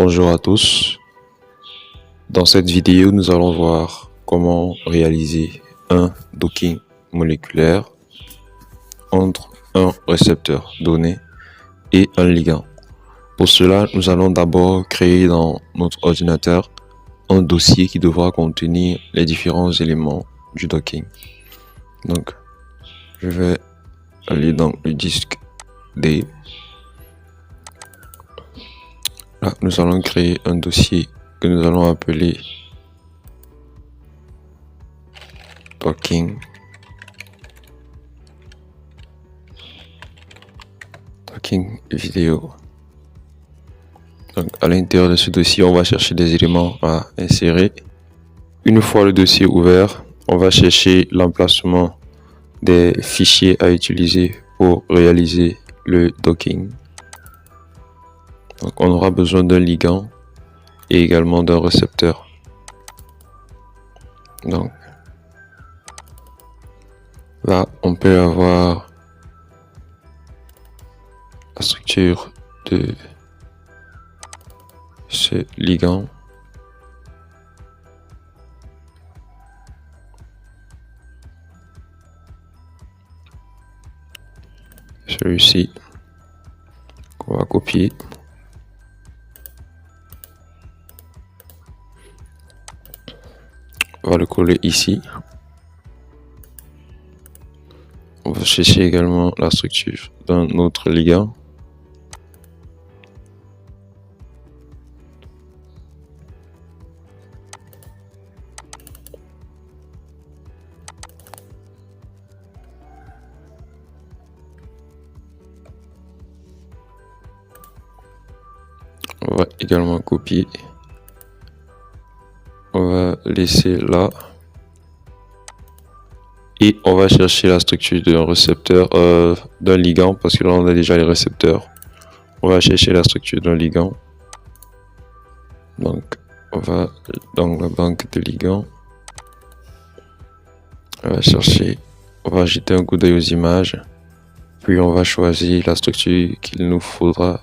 Bonjour à tous. Dans cette vidéo, nous allons voir comment réaliser un docking moléculaire entre un récepteur donné et un ligand. Pour cela, nous allons d'abord créer dans notre ordinateur un dossier qui devra contenir les différents éléments du docking. Donc, je vais aller dans le disque D. Là, nous allons créer un dossier que nous allons appeler docking vidéo. Donc, à l'intérieur de ce dossier, on va chercher des éléments à insérer. Une fois le dossier ouvert, on va chercher l'emplacement des fichiers à utiliser pour réaliser le docking. Donc, on aura besoin d'un ligand et également d'un récepteur. Donc, là, on peut avoir la structure de ce ligand. Celui-ci qu'on va copier. On va le coller ici. On va chercher également la structure d'un autre ligand. On va également copier. On va laisser là. Et on va chercher la structure d'un récepteur, d'un ligand, parce que là on a déjà les récepteurs. On va chercher la structure d'un ligand. Donc, on va dans la banque de ligands. On va chercher, on va jeter un coup d'œil aux images. Puis on va choisir la structure qu'il nous faudra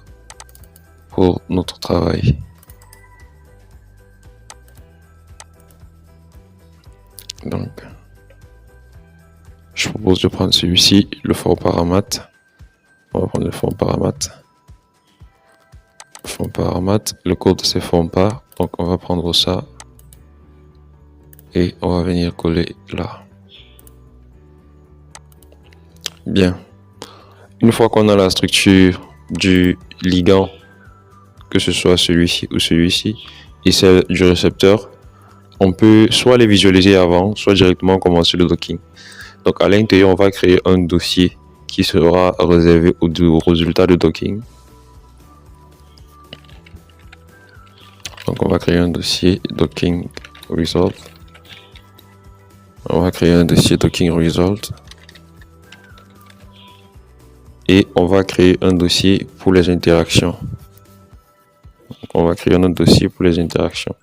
pour notre travail. Donc, je propose de prendre celui-ci, le fond paramètre. On va prendre le fond paramètre. Fond paramètre, le code c'est fond par. Donc on va prendre ça et on va venir coller là. Bien. Une fois qu'on a la structure du ligand, que ce soit celui-ci ou celui-ci, et celle du récepteur, on peut soit les visualiser avant, soit directement commencer le docking. Donc à l'intérieur, on va créer un dossier qui sera réservé au résultat de docking. Donc on va créer un dossier docking result. On va créer un dossier docking result. Et on va créer un dossier pour les interactions. Donc on va créer un autre dossier pour les interactions.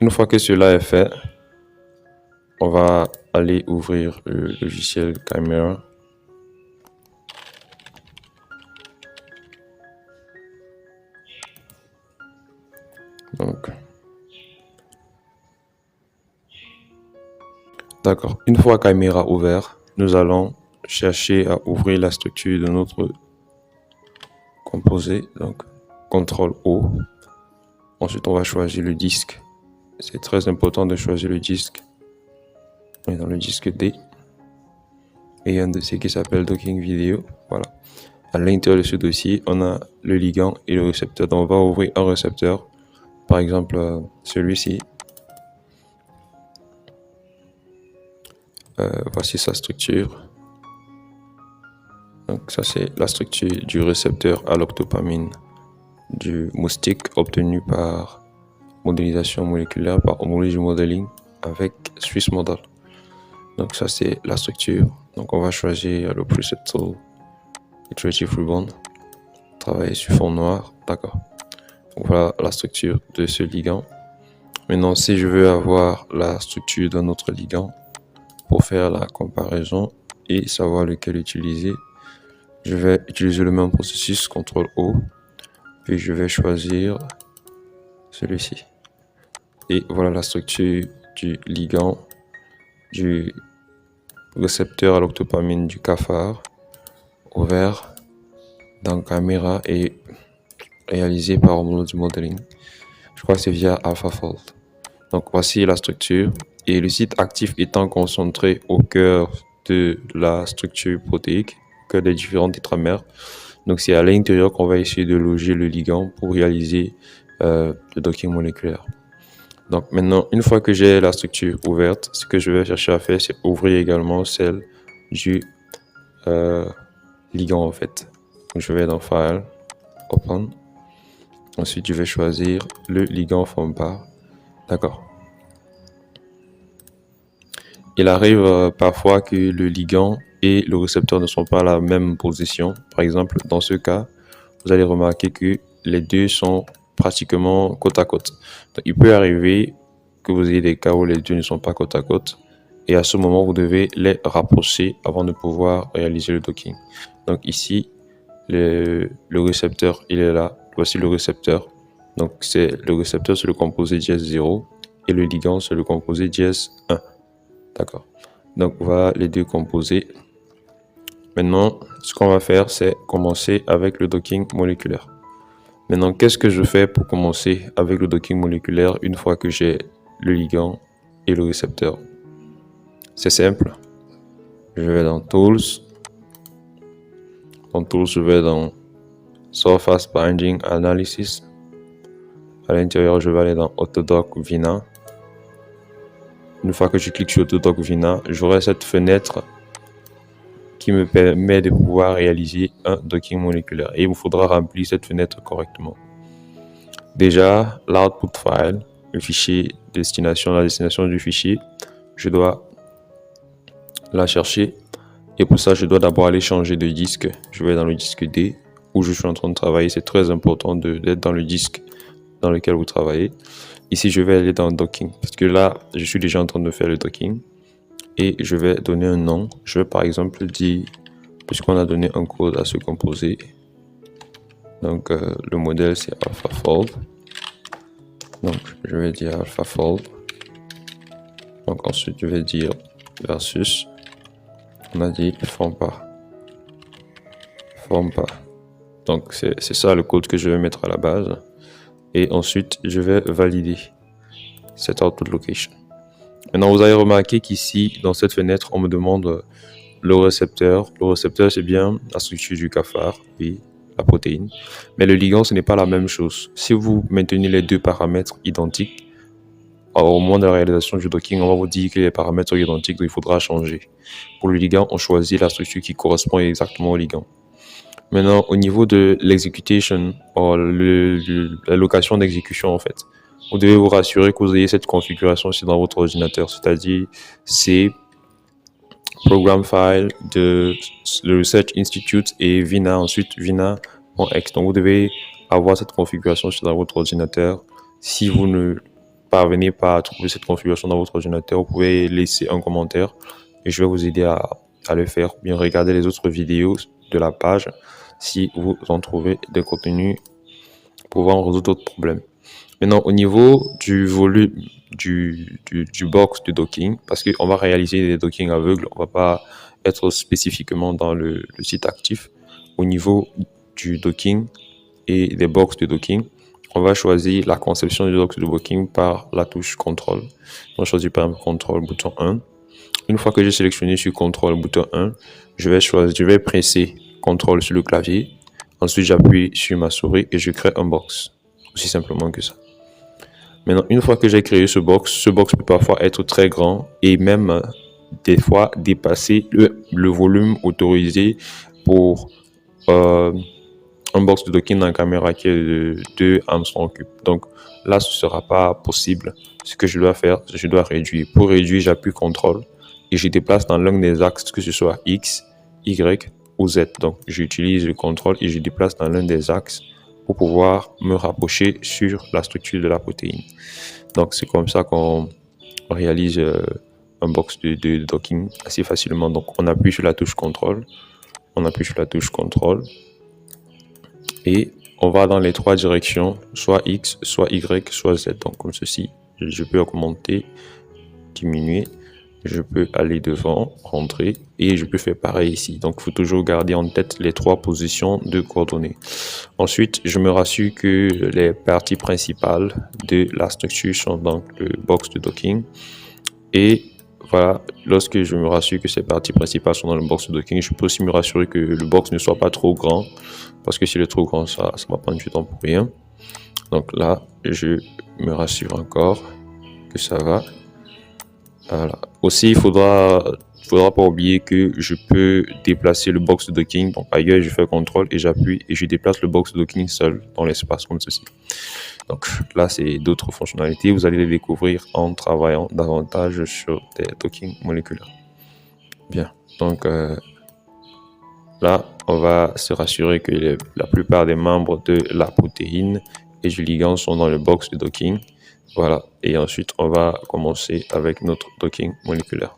Une fois que cela est fait, on va aller ouvrir le logiciel Chimera. Donc, d'accord. Une fois Chimera ouvert, nous allons chercher à ouvrir la structure de notre composé. Donc, CTRL-O. Ensuite, on va choisir le disque. C'est très important de choisir le disque. On est dans le disque D. Et il y a un dossier qui s'appelle Docking Vidéo. Voilà. À l'intérieur de ce dossier, on a le ligand et le récepteur. Donc, on va ouvrir un récepteur. Par exemple, celui-ci. Voici sa structure. Donc, ça, c'est la structure du récepteur à l'octopamine du moustique obtenu par modélisation moléculaire, par homology modeling avec Swiss Model. Donc, ça, c'est la structure. Donc, on va choisir le preset tool iterative ribbon. Travailler sur fond noir. D'accord. Donc, voilà la structure de ce ligand. Maintenant, si je veux avoir la structure d'un autre ligand pour faire la comparaison et savoir lequel utiliser, je vais utiliser le même processus, CTRL-O, Puis je vais choisir celui-ci. Et voilà la structure du ligand du récepteur à l'octopamine du cafard ouvert dans Caméra et réalisé par Homology Modeling. Je crois que c'est via AlphaFold. Donc voici la structure et le site actif étant concentré au cœur de la structure protéique, au cœur des différents tétramères. Donc c'est à l'intérieur qu'on va essayer de loger le ligand pour réaliser le docking moléculaire. Donc maintenant, une fois que j'ai la structure ouverte, ce que je vais chercher à faire, c'est ouvrir également celle du ligand en fait. Donc, je vais dans File, Open. Ensuite, je vais choisir le ligand forme par. D'accord. Il arrive parfois que le ligand et le récepteur ne sont pas à la même position. Par exemple, dans ce cas, vous allez remarquer que les deux sont pratiquement côte à côte. Donc, il peut arriver que vous ayez des cas où les deux ne sont pas côte à côte. Et à ce moment, vous devez les rapprocher avant de pouvoir réaliser le docking. Donc ici, le récepteur, il est là. Voici le récepteur. Donc le récepteur, c'est le composé dièse 0 et le ligand, c'est le composé dièse 1. D'accord. Donc voilà les deux composés. Maintenant, ce qu'on va faire, c'est commencer avec le docking moléculaire. Maintenant, qu'est-ce que je fais pour commencer avec le docking moléculaire une fois que j'ai le ligand et le récepteur? C'est simple. Je vais dans Tools. Dans Tools, je vais dans Surface Binding Analysis. À l'intérieur, je vais aller dans Autodoc Vina. Une fois que je clique sur Autodoc Vina, j'aurai cette fenêtre qui me permet de pouvoir réaliser un docking moléculaire. Et il me faudra remplir cette fenêtre correctement. Déjà, l'output file, le fichier destination, la destination du fichier, je dois la chercher. Et pour ça, je dois d'abord aller changer de disque. Je vais dans le disque D où je suis en train de travailler. C'est très important d'être dans le disque dans lequel vous travaillez. Ici, je vais aller dans Docking parce que là, je suis déjà en train de faire le docking. Et je vais donner un nom. Je vais par exemple dire, puisqu'on a donné un code à ce composé. Donc, le modèle, c'est AlphaFold. Donc, je vais dire AlphaFold. Donc, ensuite, je vais dire versus. On a dit forme pas. Donc, c'est ça le code que je vais mettre à la base. Et ensuite, je vais valider cette output location. Maintenant, vous avez remarqué qu'ici, dans cette fenêtre, on me demande le récepteur. Le récepteur, c'est bien la structure du cafard et la protéine. Mais le ligand, ce n'est pas la même chose. Si vous maintenez les deux paramètres identiques, au moment de la réalisation du docking, on va vous dire que les paramètres sont identiques, donc il faudra changer. Pour le ligand, on choisit la structure qui correspond exactement au ligand. Maintenant, au niveau de l'execution, la location d'exécution en fait, vous devez vous rassurer que vous ayez cette configuration aussi dans votre ordinateur, c'est-à-dire c'est Program File de le Research Institute et Vina, ensuite Vina.x. Donc vous devez avoir cette configuration aussi dans votre ordinateur. Si vous ne parvenez pas à trouver cette configuration dans votre ordinateur, vous pouvez laisser un commentaire et je vais vous aider à le faire. Bien regarder les autres vidéos de la page si vous en trouvez des contenus pouvant résoudre d'autres problèmes. Maintenant, au niveau du volume du box de docking, parce qu'on va réaliser des dockings aveugles, on ne va pas être spécifiquement dans le site actif. Au niveau du docking et des box de docking, on va choisir la conception du box de docking par la touche contrôle. On choisit par exemple contrôle bouton 1. Une fois que j'ai sélectionné sur contrôle bouton 1, je vais presser contrôle sur le clavier. Ensuite, j'appuie sur ma souris et je crée un box. Aussi simplement que ça. Maintenant, une fois que j'ai créé ce box peut parfois être très grand et même des fois dépasser le volume autorisé pour un box de docking dans la caméra qui est de 2 Armstrong Cube. Donc là, ce ne sera pas possible. Ce que je dois faire, je dois réduire. Pour réduire, j'appuie CTRL et je déplace dans l'un des axes, que ce soit X, Y ou Z. Donc j'utilise le CTRL et je déplace dans l'un des axes pour pouvoir me rapprocher sur la structure de la protéine. Donc c'est comme ça qu'on réalise un box de docking assez facilement. Donc on appuie sur la touche contrôle, et on va dans les trois directions, soit X, soit Y, soit Z. Donc comme ceci, je peux augmenter, diminuer, je peux aller devant, rentrer, et je peux faire pareil ici. Donc il faut toujours garder en tête les trois positions de coordonnées. Ensuite, je me rassure que les parties principales de la structure sont dans le box de docking. Et voilà, lorsque je me rassure que ces parties principales sont dans le box de docking, je peux aussi me rassurer que le box ne soit pas trop grand, parce que s'il est trop grand, ça va prendre du temps pour rien. Donc là, je me rassure encore que ça va. Voilà. Aussi, il faudra pas oublier que je peux déplacer le box de docking. Donc ailleurs, je fais CTRL et j'appuie et je déplace le box de docking seul dans l'espace comme ceci. Donc là, c'est d'autres fonctionnalités. Vous allez les découvrir en travaillant davantage sur des dockings moléculaires. Bien. Donc là, on va se rassurer que la plupart des membres de la protéine et du ligand sont dans le box de docking. Voilà, et ensuite on va commencer avec notre docking moléculaire.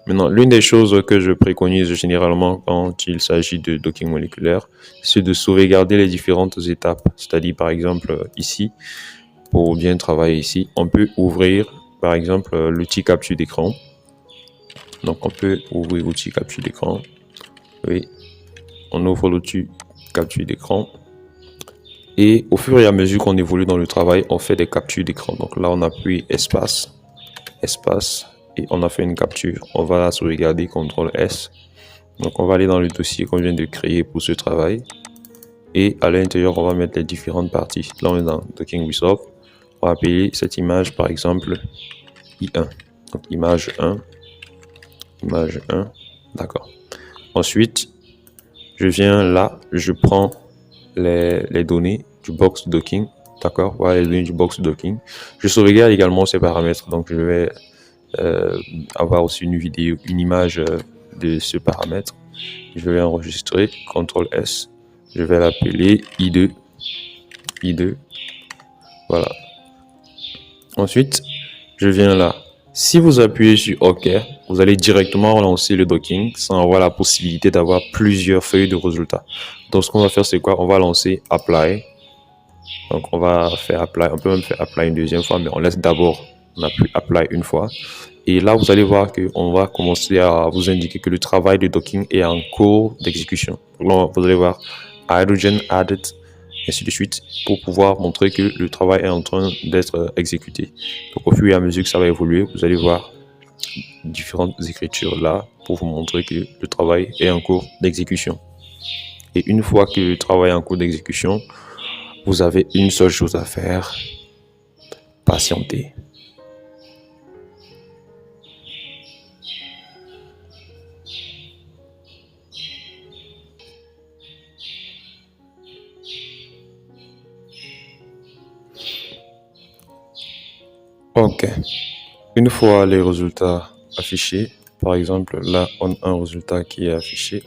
Maintenant, l'une des choses que je préconise généralement quand il s'agit de docking moléculaire, c'est de sauvegarder les différentes étapes. C'est-à-dire, par exemple, ici, pour bien travailler ici, on peut ouvrir, par exemple, l'outil capture d'écran. Donc, on peut ouvrir l'outil capture d'écran. Oui, on ouvre l'outil capture d'écran. Et au fur et à mesure qu'on évolue dans le travail, on fait des captures d'écran. Donc là, on appuie espace, espace, et on a fait une capture. On va la sauvegarder, CTRL S. Donc on va aller dans le dossier qu'on vient de créer pour ce travail. Et à l'intérieur, on va mettre les différentes parties. Là, on est dans Docking Resolve. On va appeler cette image, par exemple, I1. Donc image 1. Image 1. D'accord. Ensuite, je viens là, je prends les données du box docking, d'accord, voilà les données du box docking. Je sauvegarde également ces paramètres, donc je vais avoir aussi une vidéo, une image de ce paramètre. Je vais enregistrer, CTRL S, je vais l'appeler I2, voilà. Ensuite, je viens là. Si vous appuyez sur OK, vous allez directement lancer le docking sans avoir la possibilité d'avoir plusieurs feuilles de résultats. Donc, ce qu'on va faire, c'est quoi? On va lancer Apply. Donc, on va faire Apply. On peut même faire Apply une deuxième fois, mais on laisse d'abord, on appuie Apply une fois. Et là, vous allez voir qu'on va commencer à vous indiquer que le travail de docking est en cours d'exécution. Là, vous allez voir Hydrogen Added, ainsi de suite, pour pouvoir montrer que le travail est en train d'être exécuté. Donc, au fur et à mesure que ça va évoluer, vous allez voir différentes écritures là pour vous montrer que le travail est en cours d'exécution. Et une fois que le travail est en cours d'exécution, vous avez une seule chose à faire, patienter. Ok, une fois les résultats affichés, par exemple là on a un résultat qui est affiché.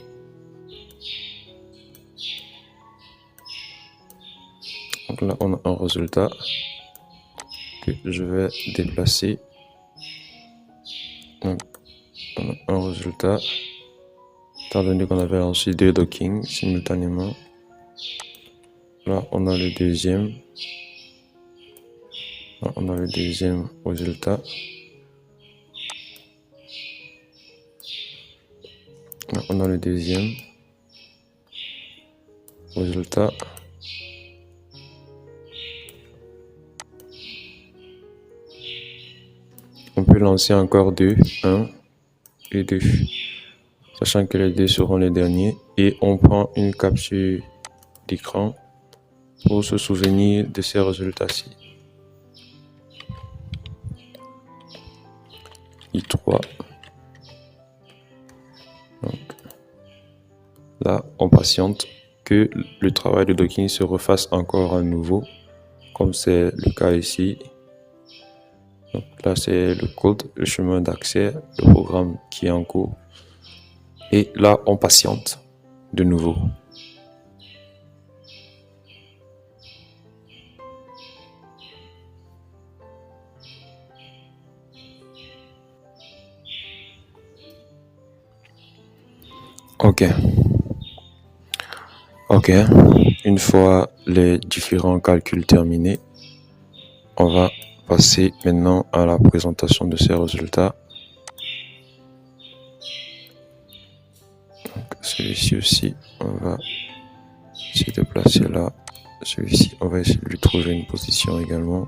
Donc là on a un résultat que je vais déplacer. Donc on a un résultat, étant donné qu'on avait lancé deux dockings simultanément. Là on a le deuxième. Là, on a le deuxième résultat. Là, on a le deuxième résultat. On peut lancer encore 2, 1 et 2, sachant que les deux seront les derniers. Et on prend une capture d'écran pour se souvenir de ces résultats-ci. I3. Donc, là, on patiente que le travail de docking se refasse encore à nouveau, comme c'est le cas ici. Donc là, c'est le code, le chemin d'accès, le programme qui est en cours. Et là, on patiente de nouveau. Ok. une fois les différents calculs terminés, on va passer maintenant à la présentation de ces résultats. Donc, celui-ci aussi, on va se déplacer là. Celui-ci, on va essayer de lui trouver une position également.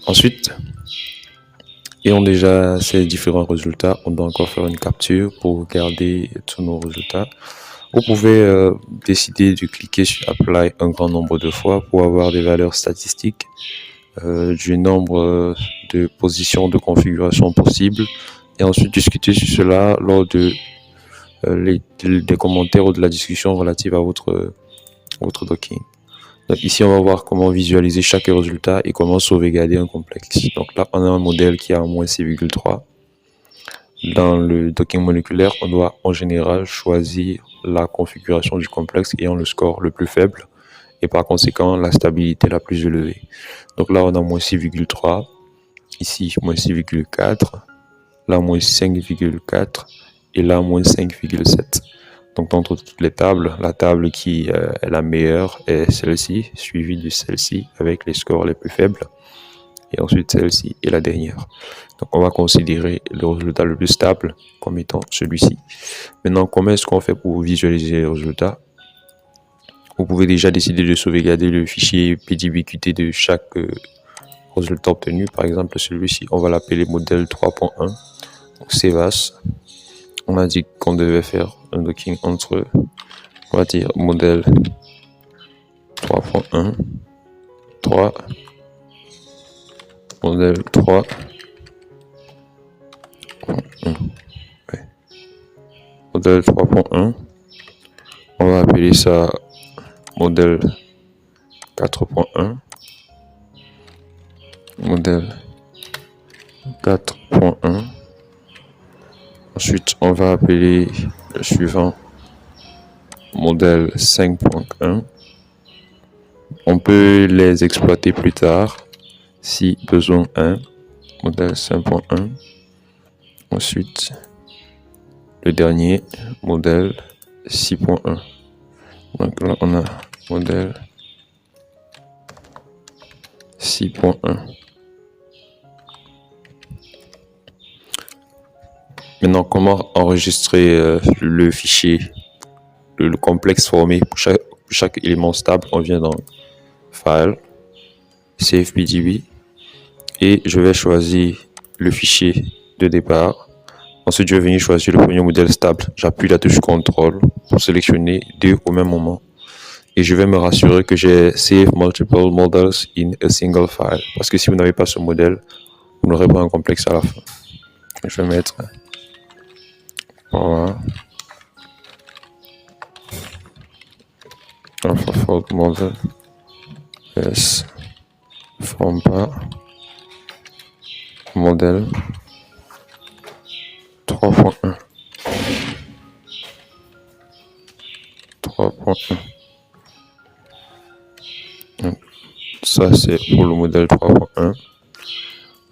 Ensuite, ayant déjà ces différents résultats, on doit encore faire une capture pour regarder tous nos résultats. Vous pouvez décider de cliquer sur Apply un grand nombre de fois pour avoir des valeurs statistiques du nombre de positions de configuration possibles et ensuite discuter sur cela lors de des commentaires ou de la discussion relative à votre docking. Donc ici, on va voir comment visualiser chaque résultat et comment sauvegarder un complexe. Donc là, on a un modèle qui a moins 6,3. Dans le docking moléculaire, on doit en général choisir la configuration du complexe ayant le score le plus faible et par conséquent la stabilité la plus élevée. Donc là, on a moins 6,3, ici moins 6,4, là moins 5,4 et là moins 5,7. Donc dans toutes les tables, la table qui est la meilleure est celle-ci, suivie de celle-ci avec les scores les plus faibles. Et ensuite celle-ci est la dernière. Donc on va considérer le résultat le plus stable comme étant celui-ci. Maintenant, comment est-ce qu'on fait pour visualiser les résultats? Vous pouvez déjà décider de sauvegarder le fichier PDBQT de chaque résultat obtenu. Par exemple, celui-ci, on va l'appeler modèle 3.1. Donc save as. On a dit qu'on devait faire un docking entre, on va dire, modèle 3.1, 3, modèle 3, ouais. Modèle 3.1, on va appeler ça modèle 4.1, modèle 4.1. Ensuite, on va appeler le suivant modèle 5.1. On peut les exploiter plus tard si besoin. Modèle 5.1. Ensuite, le dernier modèle 6.1. Donc là, on a modèle 6.1. Maintenant, comment enregistrer le fichier, le complexe formé pour chaque élément stable? On vient dans File, Save PDB, et je vais choisir le fichier de départ. Ensuite, je vais venir choisir le premier modèle stable. J'appuie la touche CTRL pour sélectionner deux au même moment. Et je vais me rassurer que j'ai Save Multiple Models in a Single File. Parce que si vous n'avez pas ce modèle, vous n'aurez pas un complexe à la fin. Je vais mettre... Voilà. AlphaFold model S forme pas modèle 3.1. 3.1. Ça c'est pour le modèle 3.1.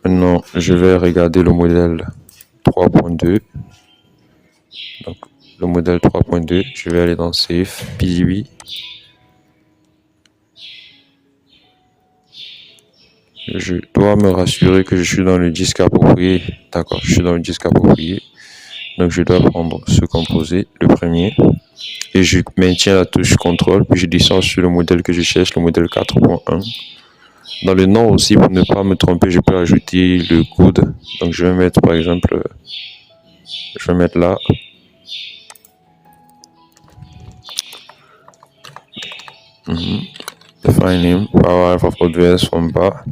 Maintenant je vais regarder le modèle 3.2. Donc le modèle 3.2, je vais aller dans Save PDB. Je dois me rassurer que je suis dans le disque approprié. D'accord, je suis dans le disque approprié. Donc je dois prendre ce composé, le premier, et je maintiens la touche CTRL, puis je descends sur le modèle que je cherche, le modèle 4.1. Dans le nom aussi, pour ne pas me tromper, je peux ajouter le code. Donc je vais mettre par exemple, je vais mettre là. Define name, power AlphaFold VS forme pas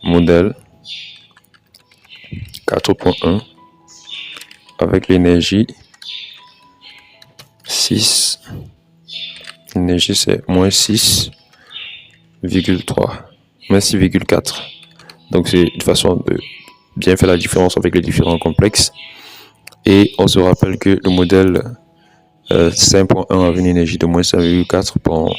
modèle 4.1 avec l'énergie 6. L'énergie c'est moins 6,3, moins 6,4. Donc c'est une façon de bien faire la différence avec les différents complexes. Et on se rappelle que le modèle 5.1 avait une énergie de moins 5,4. Bon,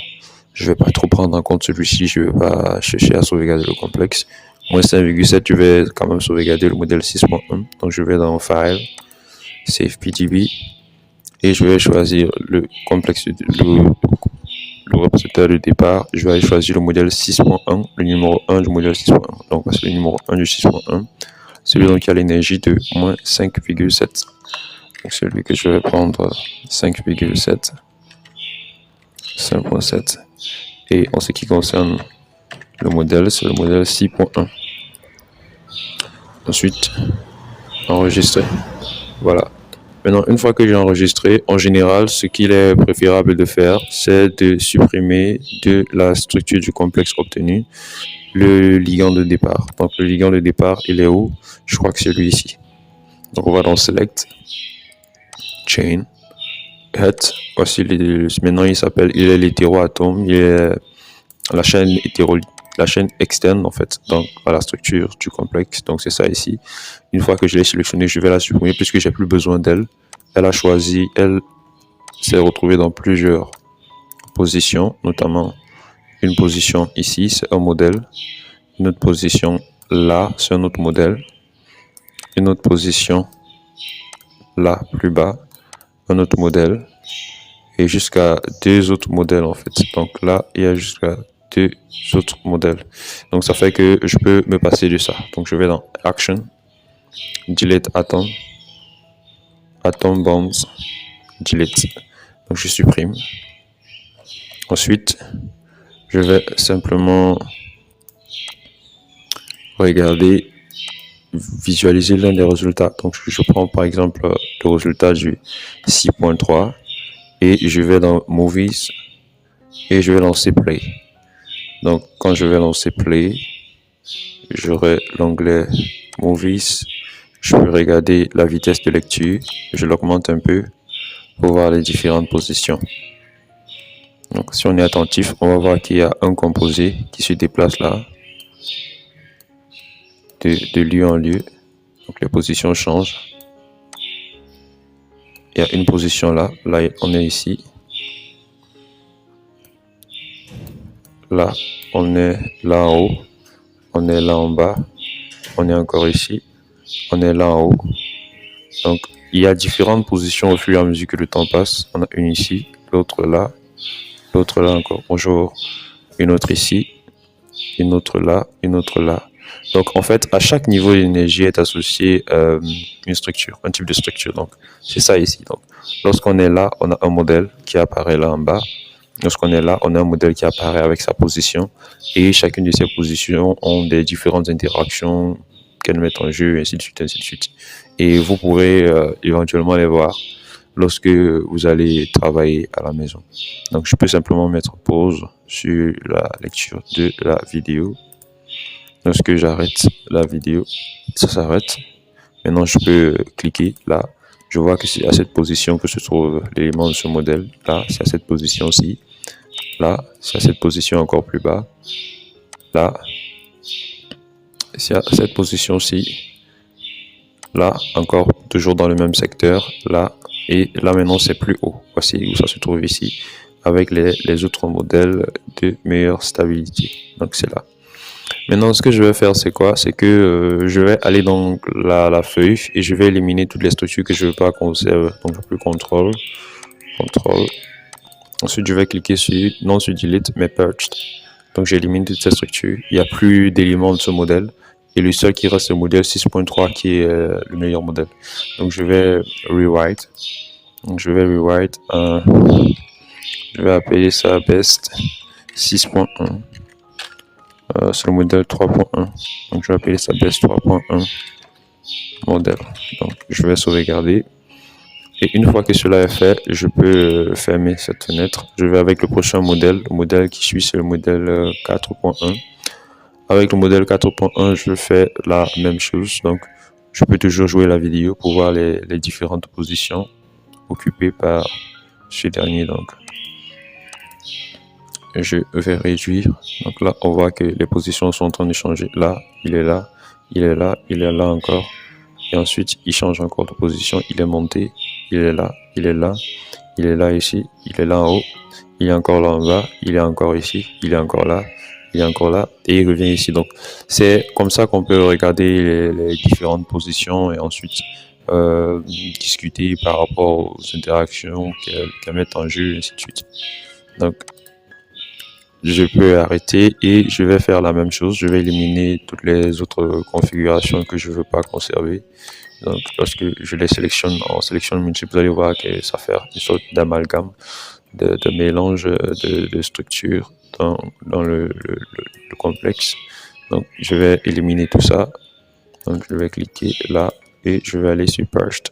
je vais pas trop prendre en compte celui-ci, je vais pas chercher à sauvegarder le complexe. Moins 5,7, je vais quand même sauvegarder le modèle 6.1. Donc je vais dans File, Save PDB, et je vais choisir le complexe, le récepteur de départ. Je vais aller choisir le modèle 6.1, le numéro 1 du modèle 6.1. Donc, c'est le numéro 1 du 6.1. Celui qui a l'énergie de moins 5,7. Donc, celui que je vais prendre 5,7. 5.7. Et en ce qui concerne le modèle, c'est le modèle 6.1. Ensuite, enregistrer. Voilà. Maintenant, une fois que j'ai enregistré, en général, ce qu'il est préférable de faire, c'est de supprimer de la structure du complexe obtenu le ligand de départ. Donc, le ligand de départ, il est où? Je crois que c'est celui ici. Donc, on va dans Select, Chain, Het. Voici maintenant, il est l'hétéroatome. Il est la chaîne externe, en fait, donc à la structure du complexe. Donc, c'est ça ici. Une fois que je l'ai sélectionné, je vais la supprimer puisque j'ai plus besoin d'elle. Elle s'est retrouvée dans plusieurs positions, notamment une position ici, c'est un modèle. Une autre position là, c'est un autre modèle. Une autre position là, plus bas, un autre modèle. Et jusqu'à 2 autres modèles, en fait. Donc là, il y a jusqu'à 2 autres modèles. Donc ça fait que je peux me passer de ça. Donc je vais dans Action, Delete Atom, Atom Bonds, Delete. Donc je supprime. Ensuite, je vais simplement regarder, visualiser l'un des résultats. Donc je prends par exemple le résultat du 6.3 et je vais dans Movies et je vais lancer Play. Donc quand je vais lancer Play, j'aurai l'onglet Movies. Je peux regarder la vitesse de lecture. Je l'augmente un peu pour voir les différentes positions. Donc si on est attentif, on va voir qu'il y a un composé qui se déplace là, de lieu en lieu. Donc les positions changent. Il y a une position là, on est ici. Là, on est là en haut. On est là en bas. On est encore ici. On est là en haut. Donc il y a différentes positions au fur et à mesure que le temps passe. On a une ici, l'autre là encore. Bonjour. Une autre ici, une autre là, une autre là. Donc en fait, à chaque niveau d'énergie est associé une structure, un type de structure. Donc c'est ça ici. Donc lorsqu'on est là, on a un modèle qui apparaît là en bas. Lorsqu'on est là, on a un modèle qui apparaît avec sa position. Et chacune de ces positions ont des différentes interactions qu'elles mettent en jeu, ainsi de suite, ainsi de suite. Et vous pourrez éventuellement les voir lorsque vous allez travailler à la maison. Donc je peux simplement mettre pause sur la lecture de la vidéo. Lorsque j'arrête la vidéo, ça s'arrête. Maintenant je peux cliquer là. Je vois que c'est à cette position que se trouve l'élément de ce modèle. Là, c'est à cette position-ci. Là, c'est à cette position encore plus bas. Là, c'est à cette position-ci. Là, encore toujours dans le même secteur. Là, et là maintenant c'est plus haut. Voici où ça se trouve ici. Avec les autres modèles de meilleure stabilité. Donc c'est là. Maintenant, ce que je vais faire, c'est quoi? C'est que je vais aller dans la feuille et je vais éliminer toutes les structures que je ne veux pas conserver. Donc, je peux contrôle. Ensuite, je vais cliquer non sur Delete, mais Purged. Donc, j'élimine toutes ces structures. Il n'y a plus d'éléments de ce modèle. Et le seul qui reste, c'est le modèle 6.3 qui est le meilleur modèle. Donc, je vais Rewrite. Donc, je vais Rewrite. Je vais appeler ça Best 6.1. C'est le modèle 3.1. Donc, je vais appeler ça Best 3.1 modèle. Donc, je vais sauvegarder. Et une fois que cela est fait, je peux fermer cette fenêtre. Je vais avec le prochain modèle. Le modèle qui suit, c'est le modèle 4.1. Avec le modèle 4.1, je fais la même chose. Donc, je peux toujours jouer la vidéo pour voir les différentes positions occupées par ce dernier. Donc, je vais réduire. Donc là, on voit que les positions sont en train de changer. Là, il est là, il est là, il est là encore. Et ensuite, il change encore de position. Il est monté, il est là, il est là, il est là ici, il est là en haut, il est encore là en bas, il est encore ici, il est encore là, il est encore là, et il revient ici. Donc, c'est comme ça qu'on peut regarder les différentes positions et ensuite discuter par rapport aux interactions qu'elles mettent en jeu, et ainsi de suite. Donc, je peux arrêter et je vais faire la même chose. Je vais éliminer toutes les autres configurations que je veux pas conserver. Donc, lorsque je les sélectionne en sélection multiple, vous allez voir que ça fait une sorte d'amalgame, de mélange de structures dans le complexe. Donc, je vais éliminer tout ça. Donc, je vais cliquer là et je vais aller sur Purged.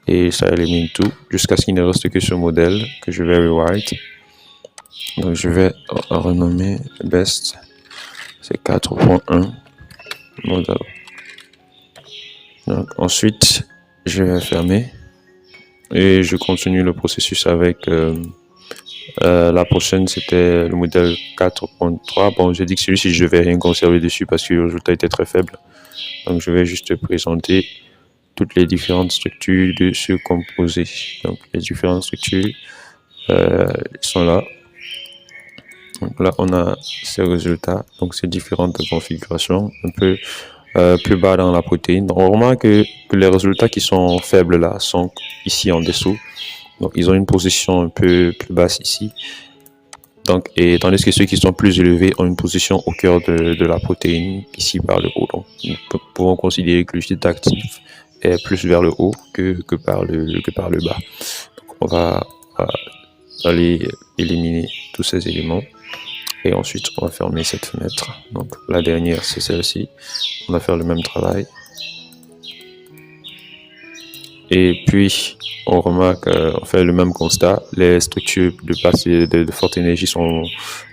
Et ça élimine tout jusqu'à ce qu'il ne reste que ce modèle que je vais rewrite. Donc, je vais renommer Best. C'est 4.1 modèle. Donc, ensuite, je vais fermer et je continue le processus avec la prochaine, c'était le modèle 4.3. Bon, j'ai dit que celui-ci, je ne vais rien conserver dessus parce que le résultat était très faible. Donc, je vais juste présenter toutes les différentes structures de ce composé. Donc, les différentes structures sont là. Donc là, on a ces résultats, donc ces différentes configurations, un peu plus bas dans la protéine. Donc, on remarque que les résultats qui sont faibles là sont ici en dessous. Donc, ils ont une position un peu plus basse ici. Donc, et tandis que ceux qui sont plus élevés ont une position au cœur de la protéine, ici par le haut. Donc, nous pouvons considérer que le site actif est plus vers le haut que par le bas. Donc, on va aller éliminer tous ces éléments. Et ensuite, on va fermer cette fenêtre. Donc, la dernière, c'est celle-ci. On va faire le même travail. Et puis, on remarque, on fait le même constat. Les structures de forte énergie sont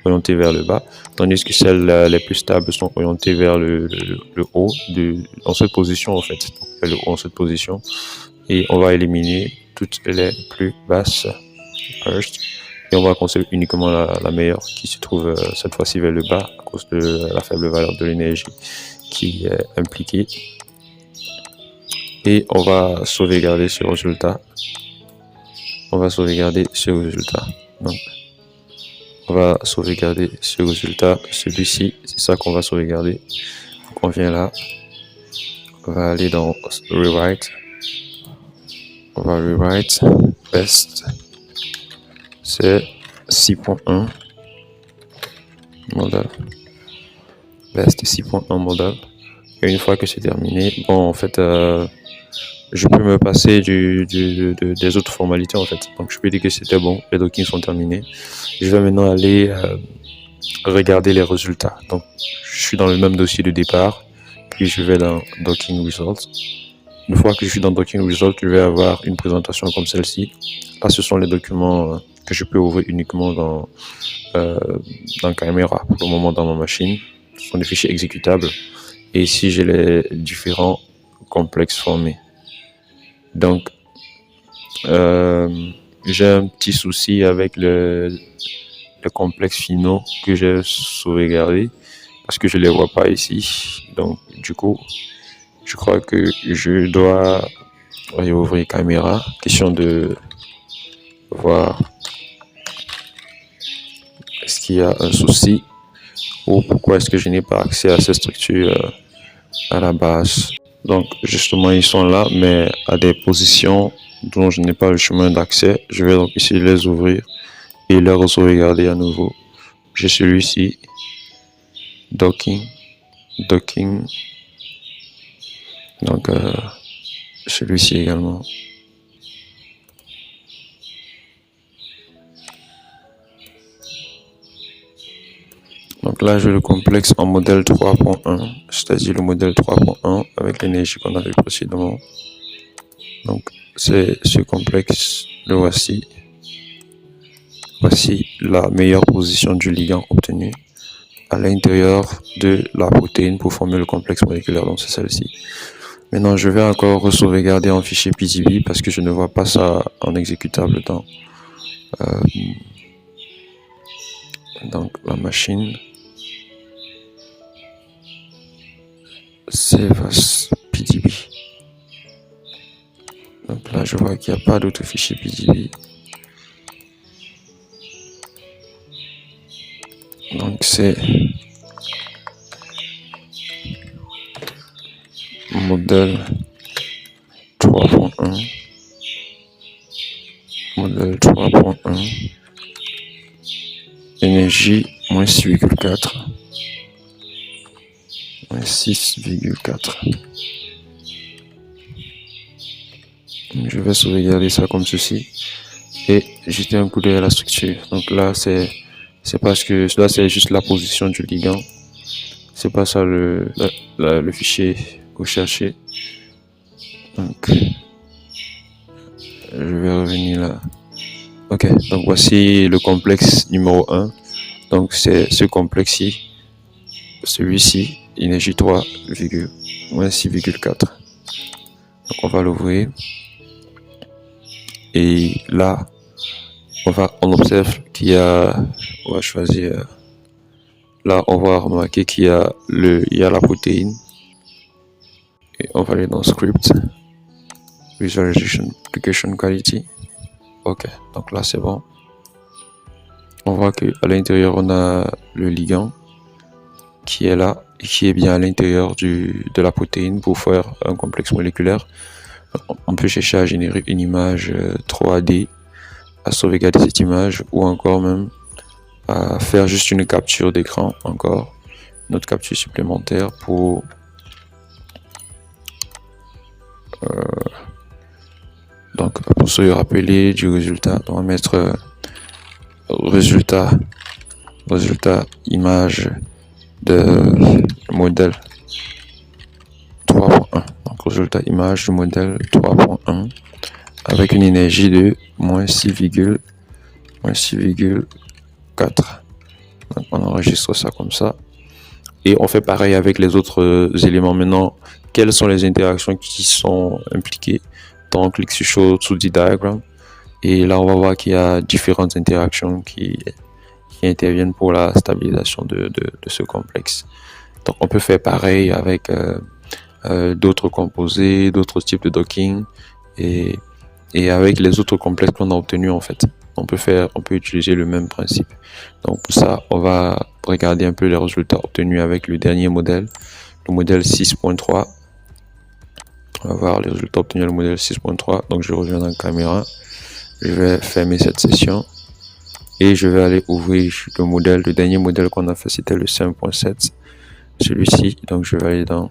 orientées vers le bas, tandis que celles les plus stables sont orientées vers le haut, en cette position en fait. Donc, le haut en cette position. Et on va éliminer toutes les plus basses. Et on va conserver uniquement la meilleure qui se trouve cette fois-ci vers le bas à cause de la faible valeur de l'énergie qui est impliquée. Et on va sauvegarder ce résultat. On va sauvegarder ce résultat. Donc, on va sauvegarder ce résultat. Celui-ci, c'est ça qu'on va sauvegarder. Donc, on vient là. On va aller dans Rewrite. On va Rewrite. Best. C'est 6.1 modèle. Best 6.1 modèle. Et une fois que c'est terminé, bon, en fait, je peux me passer des autres formalités, en fait. Donc, je peux dire que c'était bon, les dockings sont terminés. Je vais maintenant aller regarder les résultats. Donc, je suis dans le même dossier de départ, puis je vais dans Docking Results. Une fois que je suis dans Docking Results, je vais avoir une présentation comme celle-ci. Là, ce sont les documents que je peux ouvrir uniquement dans Chimera, pour le moment dans ma machine. Ce sont des fichiers exécutables. Et ici, j'ai les différents complexes formés. Donc, j'ai un petit souci avec le complexe finaux que j'ai sauvegardé parce que je les vois pas ici. Donc, du coup, je crois que je dois réouvrir Chimera. Question de voir est-ce qu'il y a un souci ou pourquoi est-ce que je n'ai pas accès à ces structures à la base. Donc, justement, ils sont là, mais à des positions dont je n'ai pas le chemin d'accès. Je vais donc ici les ouvrir et les sauvegarder à nouveau. J'ai celui-ci, Docking. Donc, celui-ci également. Donc là, j'ai le complexe en modèle 3.1, c'est-à-dire le modèle 3.1 avec l'énergie qu'on avait précédemment. Donc, c'est ce complexe, le voici. Voici la meilleure position du ligand obtenu à l'intérieur de la protéine pour former le complexe moléculaire. Donc, c'est celle-ci. Maintenant, je vais encore sauvegarder en fichier PDB parce que je ne vois pas ça en exécutable dans la machine. Save as PDB. Donc là, je vois qu'il n'y a pas d'autre fichier PDB. Donc c'est modèle 3.1. 3.1, modèle 3.1, énergie moins 6,4, moins 6,4. Je vais sauvegarder ça comme ceci et jeter un coup d'œil à la structure. Donc là, c'est parce que là, c'est juste la position du ligand. C'est pas ça le fichier recherché. Donc, je vais revenir là. Ok, donc voici le complexe numéro 1. Donc, c'est ce complexe-ci, celui-ci, énergie 3, moins 6,4. Donc, on va l'ouvrir. Et là, on observe qu'il y a, on va choisir, là, on va remarquer qu'il y a la protéine. Et on va aller dans Script, Visualization, Application Quality. Ok, donc là, c'est bon. On voit qu'à l'intérieur, on a le ligand qui est là et qui est bien à l'intérieur de la protéine pour faire un complexe moléculaire. On peut chercher à générer une image 3D, à sauvegarder cette image ou encore même à faire juste une capture d'écran, encore une autre capture supplémentaire pour se rappeler du résultat. On va mettre résultat image de modèle 3.1. Donc résultat image du modèle 3.1 avec une énergie de moins 6,4. Donc on enregistre ça comme ça. Et on fait pareil avec les autres éléments. Maintenant, quelles sont les interactions qui sont impliquées? Donc on clique sur Show 2D Diagram. Et là, on va voir qu'il y a différentes interactions qui interviennent pour la stabilisation de ce complexe. Donc on peut faire pareil avec d'autres composés, d'autres types de docking et avec les autres complexes qu'on a obtenus en fait. On peut utiliser le même principe. Donc pour ça, on va regarder un peu les résultats obtenus avec le dernier modèle, le modèle 6.3. On va voir les résultats obtenus avec le modèle 6.3. Donc je reviens dans la caméra. Je vais fermer cette session et je vais aller ouvrir le dernier modèle qu'on a fait, c'était le 5.7, celui-ci. Donc je vais aller dans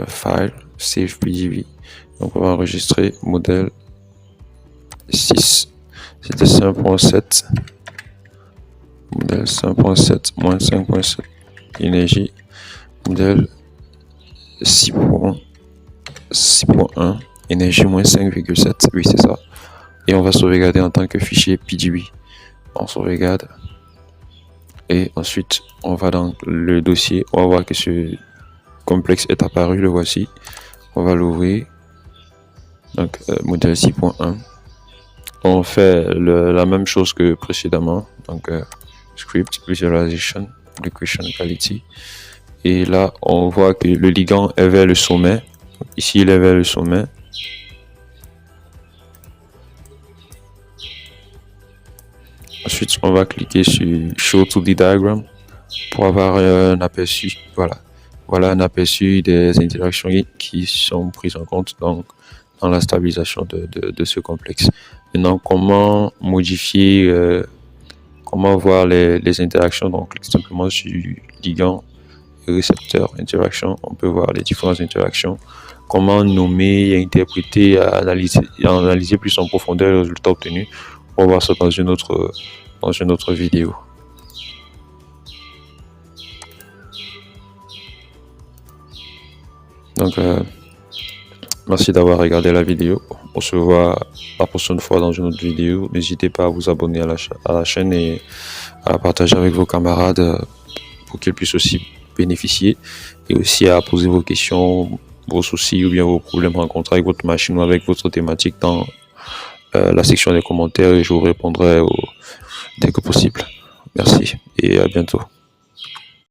File, Save PDB. Donc on va enregistrer modèle 6. C'était 5.7, modèle 5.7 moins 5.7, énergie, modèle 6.1, énergie moins 5,7. Oui, c'est ça. Et on va sauvegarder en tant que fichier PDB. On sauvegarde. Et ensuite, on va dans le dossier. On va voir que ce complexe est apparu. Le voici. On va l'ouvrir. Donc, modèle 6.1. On fait la même chose que précédemment. Donc, Script, Visualization, Application Quality. Et là, on voit que le ligand est vers le sommet. Ici, il est vers le sommet. Ensuite, on va cliquer sur Show 2D Diagram pour avoir un aperçu. Voilà un aperçu des interactions qui sont prises en compte dans la stabilisation de ce complexe. Maintenant, comment modifier, comment voir les interactions? Donc, clique simplement sur ligand et récepteur interaction. On peut voir les différentes interactions. Comment nommer, interpréter, analyser plus en profondeur les résultats obtenus. On va voir ça dans une autre vidéo. Donc, merci d'avoir regardé la vidéo. On se voit la prochaine fois dans une autre vidéo. N'hésitez pas à vous abonner à la chaîne et à la partager avec vos camarades pour qu'ils puissent aussi bénéficier, et aussi à poser vos questions, vos soucis ou bien vos problèmes rencontrés avec votre machine ou avec votre thématique dans la section des commentaires, et je vous répondrai dès que possible. Merci et à bientôt.